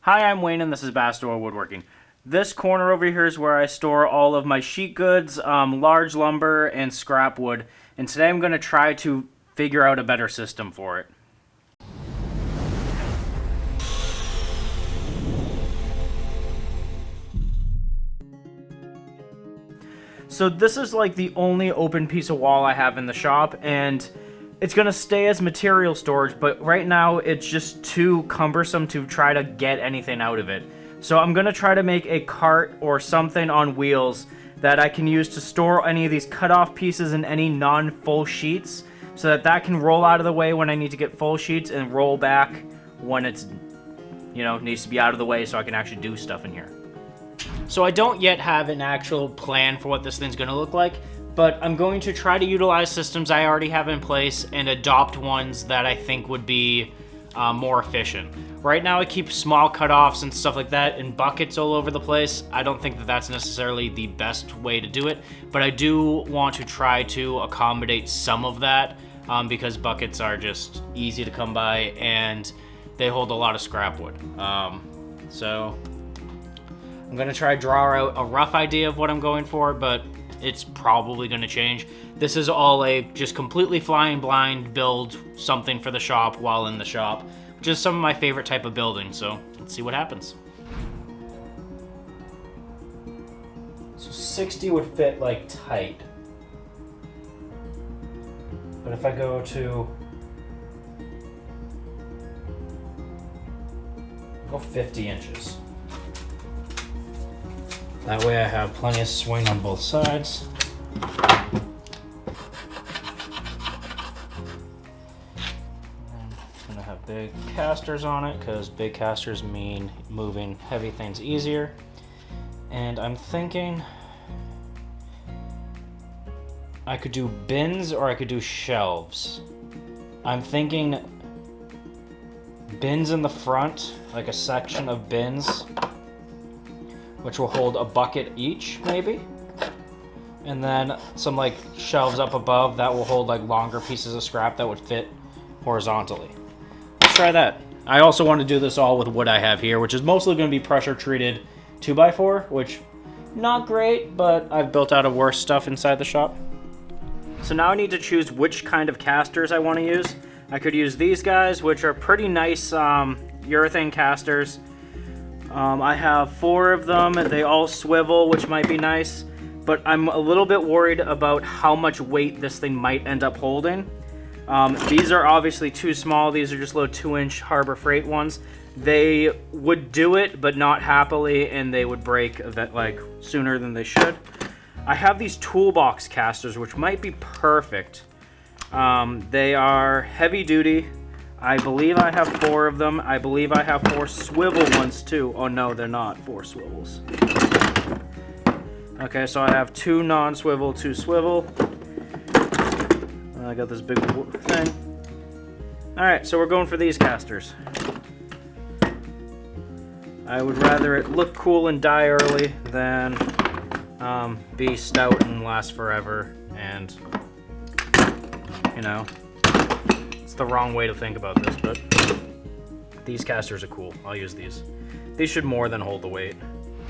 Hi, I'm Wayne and this is Bassador Woodworking. This corner over here is where I store all of my sheet goods, large lumber, and scrap wood. And today I'm going to try to figure out a better system for it. So this is like the only open piece of wall I have in the shop, and it's going to stay as material storage, but right now it's just too cumbersome to try to get anything out of it. So I'm going to try to make a cart or something on wheels that I can use to store any of these cut-off pieces and any non-full sheets, so that can roll out of the way when I need to get full sheets and roll back when it's, needs to be out of the way so I can actually do stuff in here. So I don't yet have an actual plan for what this thing's going to look like, but I'm going to try to utilize systems I already have in place and adopt ones that I think would be more efficient. Right now I keep small cutoffs and stuff like that in buckets all over the place. I don't think that that's necessarily the best way to do it, but I do want to try to accommodate some of that because buckets are just easy to come by and they hold a lot of scrap wood. So I'm gonna try to draw out a rough idea of what I'm going for, but it's probably gonna change. This is all a just completely flying blind build something for the shop while in the shop, which is some of my favorite type of building, so let's see what happens. So 60 would fit like tight. But if I go to 50 inches. That way I have plenty of swing on both sides. I'm gonna have big casters on it because big casters mean moving heavy things easier. And I'm thinking I could do bins or I could do shelves. I'm thinking bins in the front, like a section of bins, which will hold a bucket each, maybe. And then some like shelves up above that will hold like longer pieces of scrap that would fit horizontally. Let's try that. I also want to do this all with wood I have here, which is mostly going to be pressure treated 2x4, which not great, but I've built out of worse stuff inside the shop. So now I need to choose which kind of casters I want to use. I could use these guys, which are pretty nice urethane casters. I have 4 of them, and they all swivel, which might be nice, but I'm a little bit worried about how much weight this thing might end up holding. These are obviously too small. These are just little 2-inch Harbor Freight ones. They would do it, but not happily, and they would break like sooner than they should. I have these toolbox casters, which might be perfect. They are heavy duty. I believe I have 4 of them. I believe I have 4 swivel ones too. Oh no, they're not 4 swivels. Okay, so I have 2 non-swivel, 2 swivel. I got this big thing. Alright, so we're going for these casters. I would rather it look cool and die early than be stout and last forever, and it's the wrong way to think about this, but these casters are cool. I'll use these. These should more than hold the weight.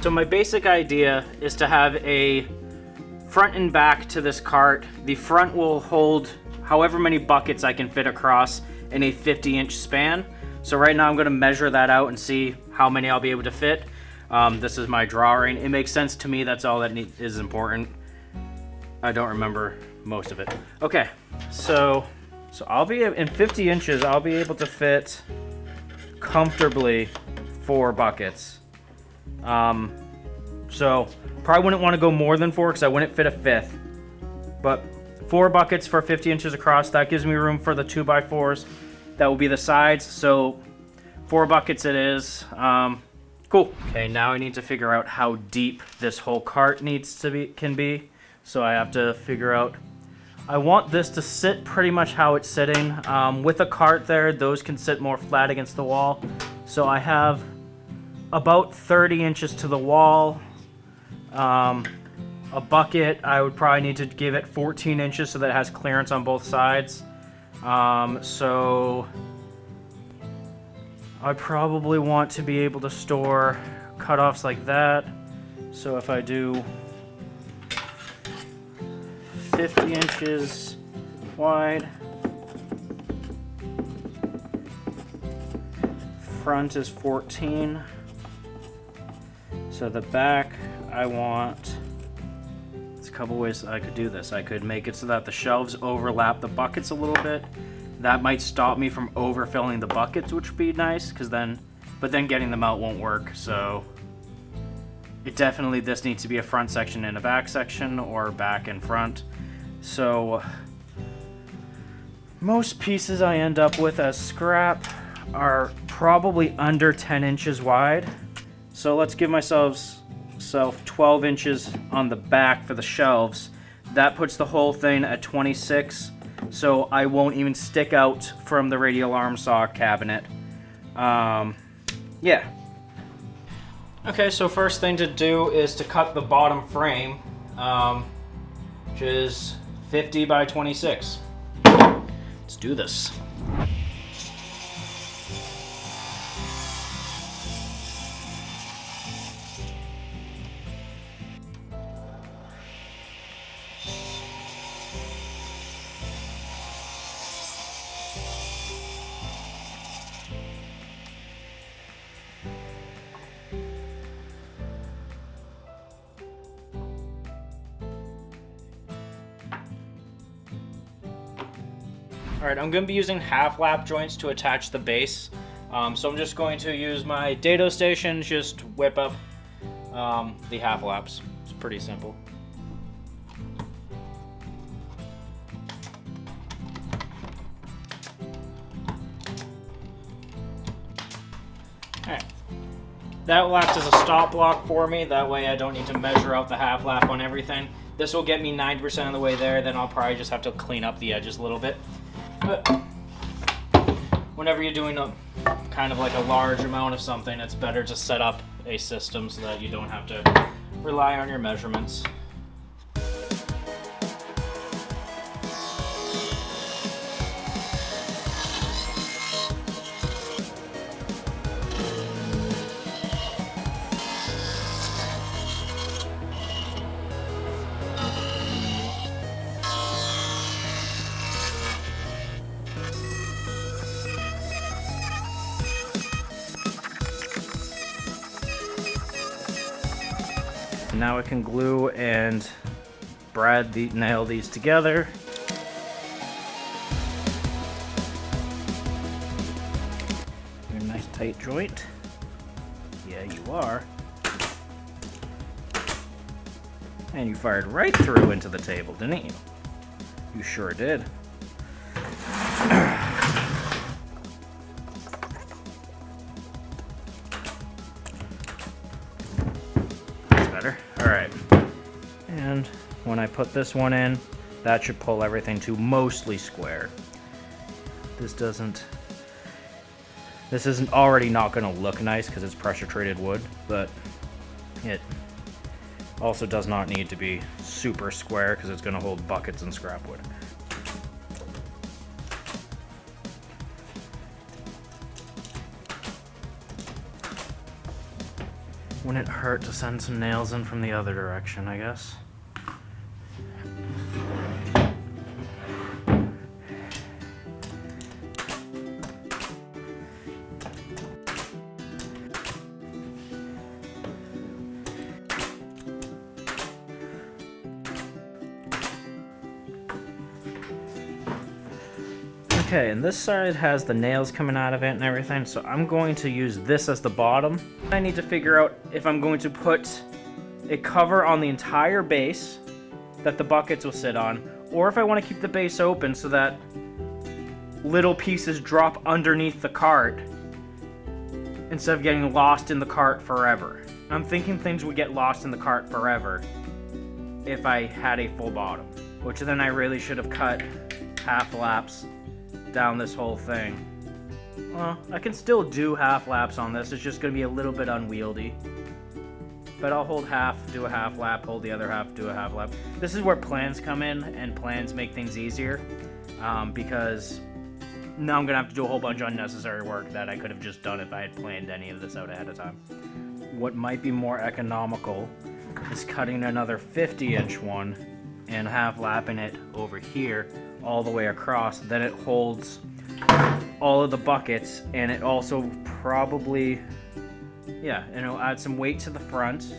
So my basic idea is to have a front and back to this cart. The front will hold however many buckets I can fit across in a 50-inch span. So right now I'm going to measure that out and see how many I'll be able to fit. This is my drawing. It makes sense to me. That's all that is important. I don't remember most of it. Okay, so I'll be in 50 inches. I'll be able to fit comfortably 4 buckets. So probably wouldn't want to go more than 4 because I wouldn't fit a 5th. But 4 buckets for 50 inches across. That gives me room for the 2x4s. That will be the sides. So 4 buckets it is. Cool. Okay, now I need to figure out how deep this whole cart can be. So I have to figure out. I want this to sit pretty much how it's sitting. With a cart there, those can sit more flat against the wall. So I have about 30 inches to the wall. A bucket, I would probably need to give it 14 inches so that it has clearance on both sides. So I probably want to be able to store cutoffs like that. So if I do 50 inches wide, front is 14. So the back, I want, there's a couple ways I could do this. I could make it so that the shelves overlap the buckets a little bit. That might stop me from overfilling the buckets, which would be nice, but then getting them out won't work. So this needs to be a front section and a back section, or back and front. So most pieces I end up with as scrap are probably under 10 inches wide. So let's give myself 12 inches on the back for the shelves. That puts the whole thing at 26. So I won't even stick out from the radial arm saw cabinet. Yeah. Okay, so first thing to do is to cut the bottom frame, which is 50 by 26. Let's do this. Alright, I'm going to be using half lap joints to attach the base. So I'm just going to use my dado station, just whip up the half laps. It's pretty simple. Alright. That will act as a stop block for me. That way I don't need to measure out the half lap on everything. This will get me 90% of the way there, then I'll probably just have to clean up the edges a little bit. But whenever you're doing a kind of like a large amount of something, it's better to set up a system so that you don't have to rely on your measurements. Now I can glue and nail these together. You're a nice tight joint. Yeah, you are. And you fired right through into the table, didn't you? You sure did. Alright, and when I put this one in, that should pull everything to mostly square. This isn't already not going to look nice because it's pressure treated wood, but it also does not need to be super square because it's going to hold buckets and scrap wood. Wouldn't it hurt to send some nails in from the other direction, I guess? Okay, and this side has the nails coming out of it and everything, so I'm going to use this as the bottom. I need to figure out if I'm going to put a cover on the entire base that the buckets will sit on, or if I want to keep the base open so that little pieces drop underneath the cart instead of getting lost in the cart forever. I'm thinking things would get lost in the cart forever if I had a full bottom, which then I really should have cut half laps down this whole thing. Well, I can still do half laps on this, it's just going to be a little bit unwieldy. But I'll hold half, do a half lap, hold the other half, do a half lap. This is where plans come in, and plans make things easier, because now I'm gonna have to do a whole bunch of unnecessary work that I could have just done if I had planned any of this out ahead of time. What might be more economical is cutting another 50-inch one and half lapping it over here all the way across. Then it holds all of the buckets, and it also probably, yeah, and it'll add some weight to the front,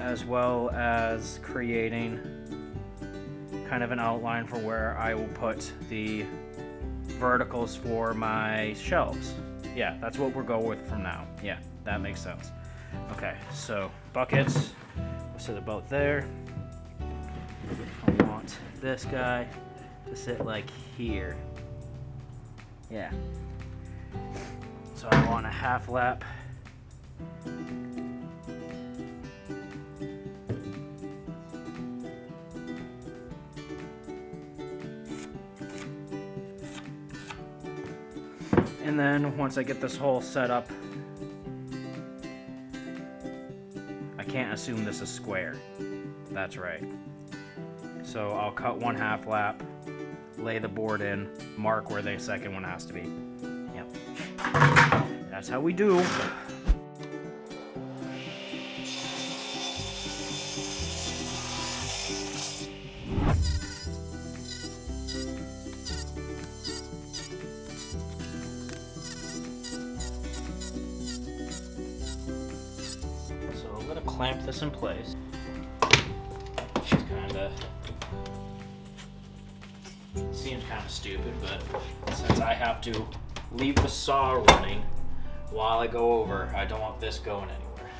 as well as creating kind of an outline for where I will put the verticals for my shelves. Yeah, that's what we'll go with from now. Yeah, that makes sense. Okay, so buckets, we'll sit about there. I want this guy to sit like here. Yeah. So I want a half lap. And then once I get this hole set up, I can't assume this is square. That's right. So I'll cut one half lap, lay the board in, mark where the second one has to be. Yep. That's how we do. So I'm gonna clamp this in place. Seems kind of stupid, but since I have to leave the saw running while I go over, I don't want this going anywhere.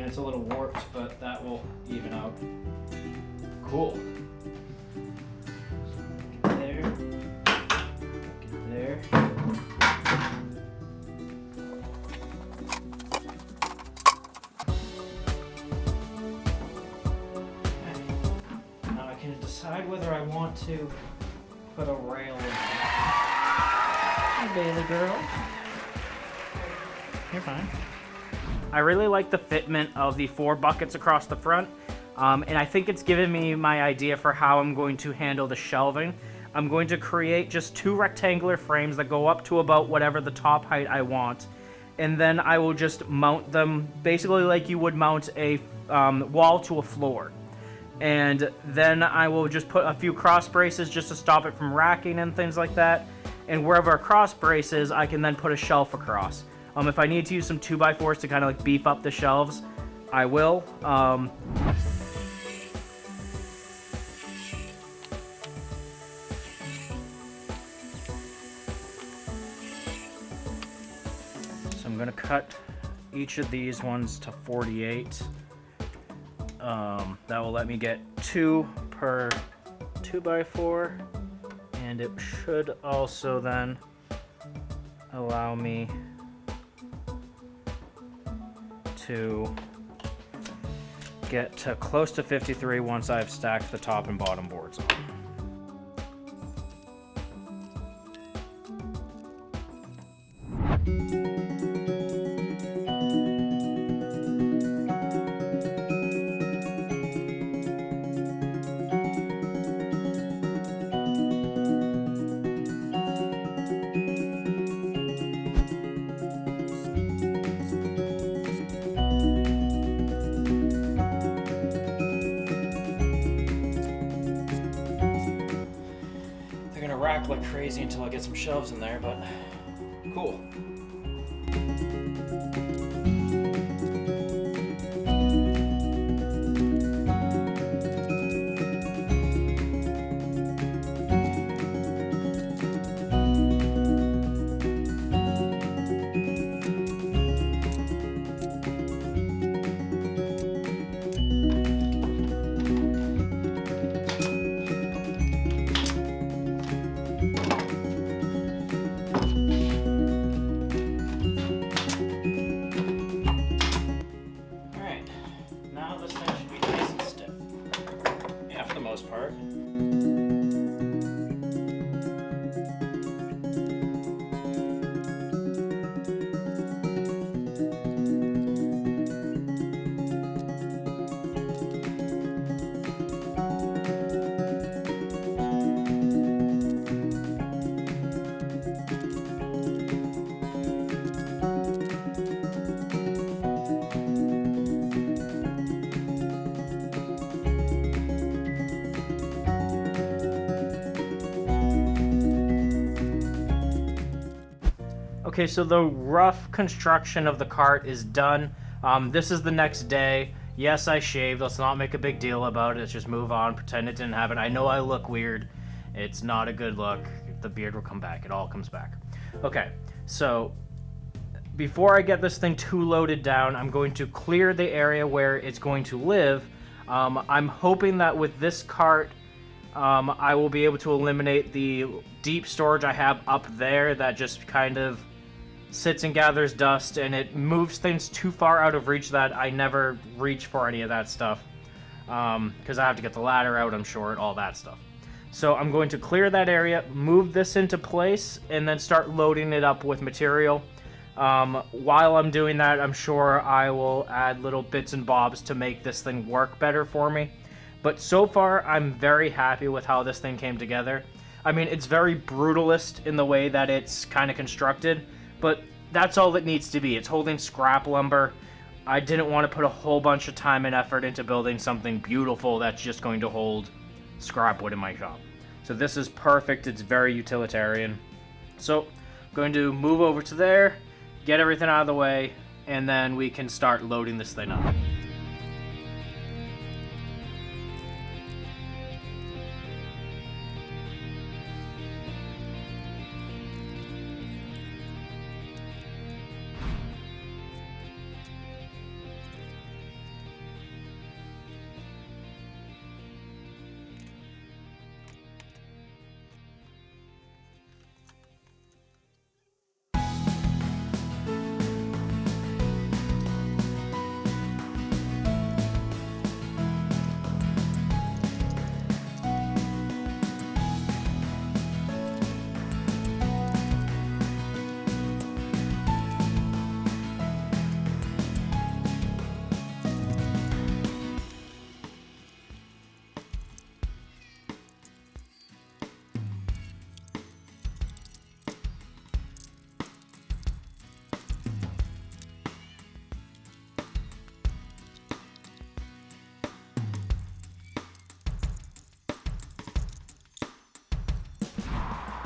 It's a little warped, but that will even out. Cool. There. There. Okay. Now I can decide whether I want to put a rail in there. Hey, Bailey girl. You're fine. I really like the fitment of the 4 buckets across the front, and I think it's given me my idea for how I'm going to handle the shelving. I'm going to create just 2 rectangular frames that go up to about whatever the top height I want, and then I will just mount them basically like you would mount a wall to a floor. And then I will just put a few cross braces just to stop it from racking and things like that, and wherever a cross brace is, I can then put a shelf across. If I need to use some 2x4s to kind of like beef up the shelves, I will. So I'm gonna cut each of these ones to 48. That will let me get 2 per 2x4, and it should also then allow me to get to close to 53 once I've stacked the top and bottom boards on. gonna rack like crazy until I get some shelves in there, but cool. Part. Okay, so the rough construction of the cart is done. This is the next day. Yes, I shaved. Let's not make a big deal about it. Let's just move on, pretend it didn't happen. I know I look weird. It's not a good look. The beard will come back. It all comes back. Okay, so before I get this thing too loaded down, I'm going to clear the area where it's going to live. I'm hoping that with this cart, I will be able to eliminate the deep storage I have up there that just kind of sits and gathers dust, and it moves things too far out of reach that I never reach for any of that stuff. Because I have to get the ladder out, I'm short, all that stuff. So I'm going to clear that area, move this into place, and then start loading it up with material. While I'm doing that, I'm sure I will add little bits and bobs to make this thing work better for me. But so far, I'm very happy with how this thing came together. I mean, it's very brutalist in the way that it's kind of constructed, but that's all it needs to be. It's holding scrap lumber. I didn't want to put a whole bunch of time and effort into building something beautiful that's just going to hold scrap wood in my shop. So this is perfect. It's very utilitarian. So I'm going to move over to there, get everything out of the way, and then we can start loading this thing up.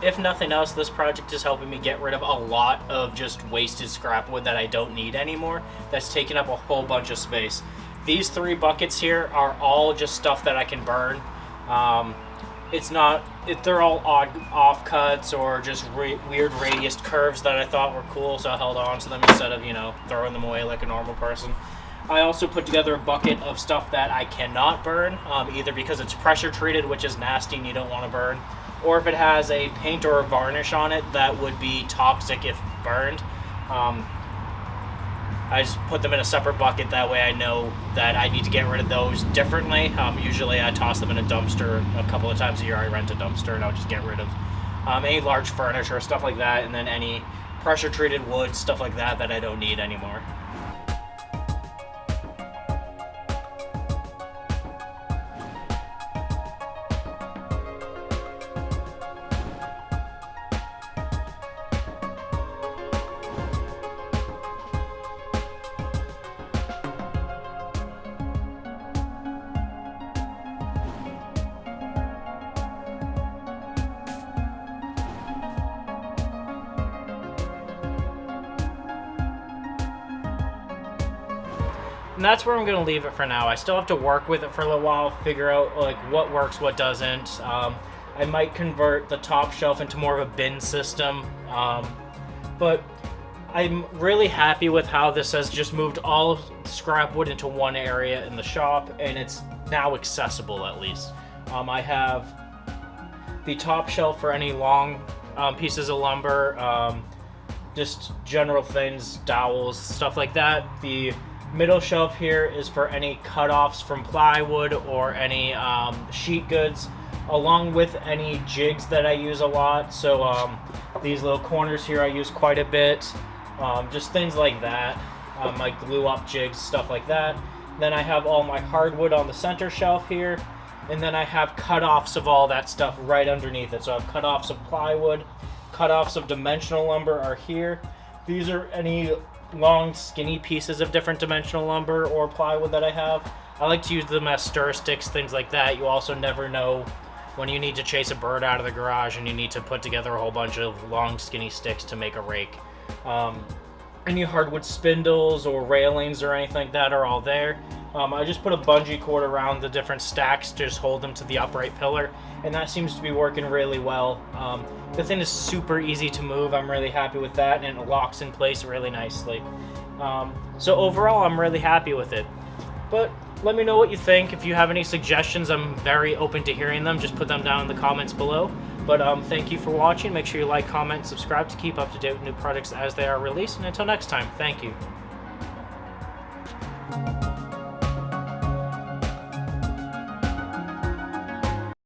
If nothing else, this project is helping me get rid of a lot of just wasted scrap wood that I don't need anymore, that's taking up a whole bunch of space. These 3 buckets here are all just stuff that I can burn. They're all odd offcuts or just weird radius curves that I thought were cool, so I held on to them instead of, throwing them away like a normal person. I also put together a bucket of stuff that I cannot burn, either because it's pressure treated, which is nasty and you don't want to burn, or if it has a paint or a varnish on it that would be toxic if burned. I just put them in a separate bucket, that way I know that I need to get rid of those differently. Usually I toss them in a dumpster a couple of times a year. I rent a dumpster and I'll just get rid of any large furniture, stuff like that, and then any pressure treated wood, stuff like that I don't need anymore. And that's where I'm going to leave it for now. I still have to work with it for a little while, figure out like what works, what doesn't. I might convert the top shelf into more of a bin system, but I'm really happy with how this has just moved all of scrap wood into one area in the shop, and it's now accessible at least. I have the top shelf for any long pieces of lumber, just general things, dowels, stuff like that. The middle shelf here is for any cutoffs from plywood or any sheet goods, along with any jigs that I use a lot. So these little corners here I use quite a bit, just things like that, my glue up jigs, stuff like that. Then I have all my hardwood on the center shelf here, and then I have cutoffs of all that stuff right underneath it. So I have cutoffs of plywood, cutoffs of dimensional lumber are here. These are any long skinny pieces of different dimensional lumber or plywood that I have. I like to use them as stir sticks, things like that. You also never know when you need to chase a bird out of the garage and you need to put together a whole bunch of long skinny sticks to make a rake. Any hardwood spindles or railings or anything like that are all there. I just put a bungee cord around the different stacks to just hold them to the upright pillar, and that seems to be working really well. The thing is super easy to move. I'm really happy with that, and it locks in place really nicely. So overall, I'm really happy with it. But let me know what you think. If you have any suggestions, I'm very open to hearing them. Just put them down in the comments below. But thank you for watching. Make sure you like, comment, and subscribe to keep up to date with new products as they are released. And until next time, thank you.